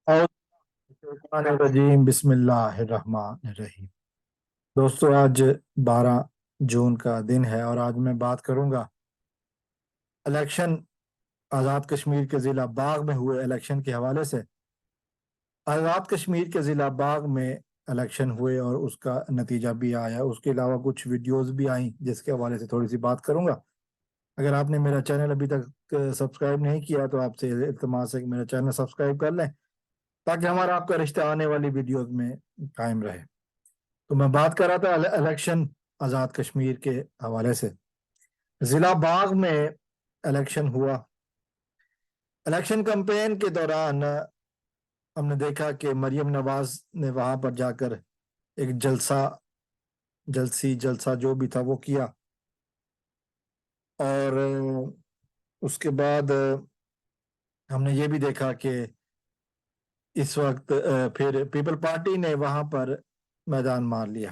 रजीम बिस्मिल्लाहिर्रहमानिर्रहीम। दोस्तों, आज 12 जून का दिन है और आज मैं बात करूंगा इलेक्शन, आज़ाद कश्मीर के ज़िला बाग में हुए इलेक्शन के हवाले से। आज़ाद कश्मीर के ज़िला बाग में इलेक्शन हुए और उसका नतीजा भी आया। उसके अलावा कुछ वीडियोस भी आई जिसके हवाले से थोड़ी सी बात करूंगा। अगर आपने मेरा चैनल अभी तक सब्सक्राइब नहीं किया तो आपसे इल्तिमास है कि मेरा चैनल सब्सक्राइब कर लें ताकि हमारा आपका रिश्ता आने वाली वीडियोस में कायम रहे। तो मैं बात कर रहा था इलेक्शन आज़ाद कश्मीर के हवाले से। ज़िला बाग में इलेक्शन हुआ। इलेक्शन कैंपेन के दौरान हमने देखा कि मरियम नवाज ने वहां पर जाकर एक जलसा जो भी था वो किया। और उसके बाद हमने ये भी देखा कि इस वक्त फिर पीपल पार्टी ने वहां पर मैदान मार लिया।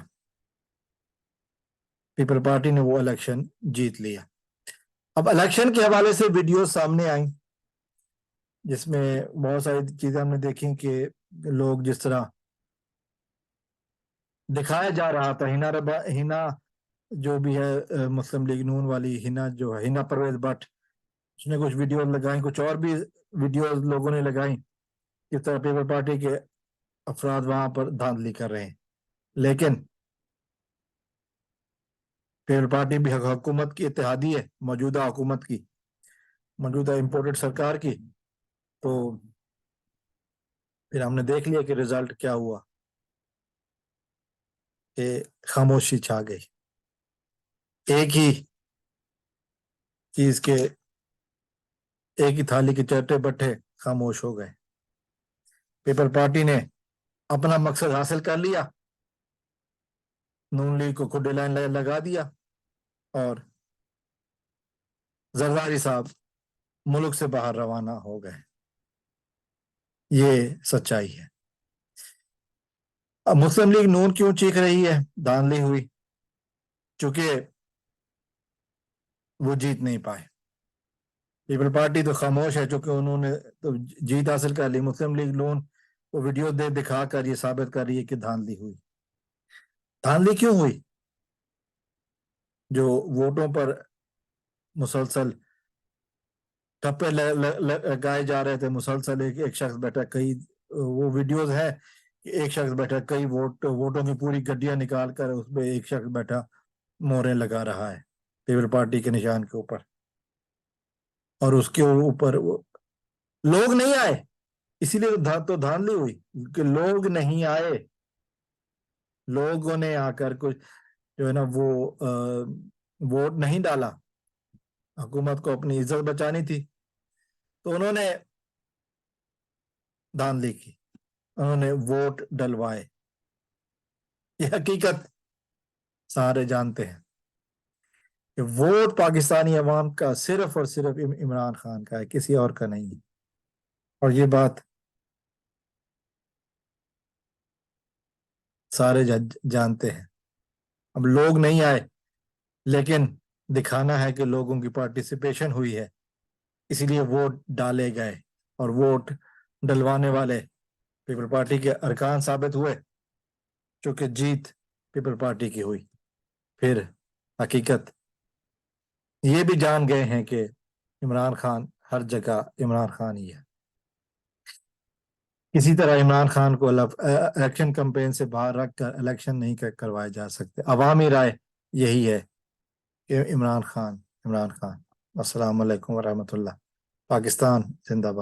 पीपल पार्टी ने वो इलेक्शन जीत लिया। अब इलेक्शन के हवाले से वीडियो सामने आई जिसमें बहुत सारी चीजें हमने देखी कि लोग जिस तरह दिखाया जा रहा था, हिना जो भी है मुस्लिम लीग नून वाली हिना जो है, हिना परवेज भट्ट, उसने कुछ वीडियो लगाई, कुछ और भी वीडियो लोगों ने लगाई किस तरह पीपल पार्टी के अफराद वहां पर धांधली कर रहे हैं। लेकिन पीपल पार्टी भी हुकूमत की इत्तेहादी है, मौजूदा हुकूमत की, मौजूदा इम्पोर्टेड सरकार की। तो फिर हमने देख लिया कि रिजल्ट क्या हुआ कि खामोशी छा गई। एक ही चीज के, एक ही थाली के चट्टे बट्टे खामोश हो गए। पीपल पार्टी ने अपना मकसद हासिल कर लिया, नून लीग को खुद लाइन लगा दिया और जरदारी साहब मुल्क से बाहर रवाना हो गए। ये सच्चाई है। अब मुस्लिम लीग नून क्यों चीख रही है? धांधली हुई, चूंकि वो जीत नहीं पाए। पीपल पार्टी तो खामोश है चूंकि उन्होंने तो जीत हासिल कर ली। मुस्लिम लीग नून वो वीडियो दिखाकर ये साबित कर रही है कि धांधली हुई। धांधली क्यों हुई? जो वोटों पर मुसलसल ठप्पे लगाए जा रहे थे, मुसलसल एक शख्स बैठा, कई वो वीडियोस है कि एक शख्स बैठा, कई वोटों की पूरी गड्डियां निकाल कर उसमें एक शख्स बैठा मोहरें लगा रहा है पीपल पार्टी के निशान के ऊपर। और उसके ऊपर लोग नहीं आए, इसीलिए तो धांधली हुई कि लोग नहीं आए। लोगों ने आकर कुछ जो है ना वो वोट नहीं डाला। हुकूमत को अपनी इज्जत बचानी थी तो उन्होंने धांधली की, उन्होंने वोट डलवाए। ये हकीकत सारे जानते हैं कि वोट पाकिस्तानी अवाम का सिर्फ और सिर्फ इमरान खान का है, किसी और का नहीं है। और ये बात सारे जानते हैं। अब लोग नहीं आए, लेकिन दिखाना है कि लोगों की पार्टिसिपेशन हुई है, इसीलिए वोट डाले गए और वोट डलवाने वाले पीपल पार्टी के अरकान साबित हुए, चूंकि जीत पीपल पार्टी की हुई। फिर हकीकत ये भी जान गए हैं कि इमरान खान हर जगह इमरान खान ही है। किसी तरह इमरान खान को इलेक्शन कैंपेन से बाहर रखकर इलेक्शन नहीं करवाए जा सकते। अवामी राय यही है कि इमरान खान, इमरान खान। अस्सलाम वालेकुम वरहमतुल्लाह। पाकिस्तान जिंदाबाद।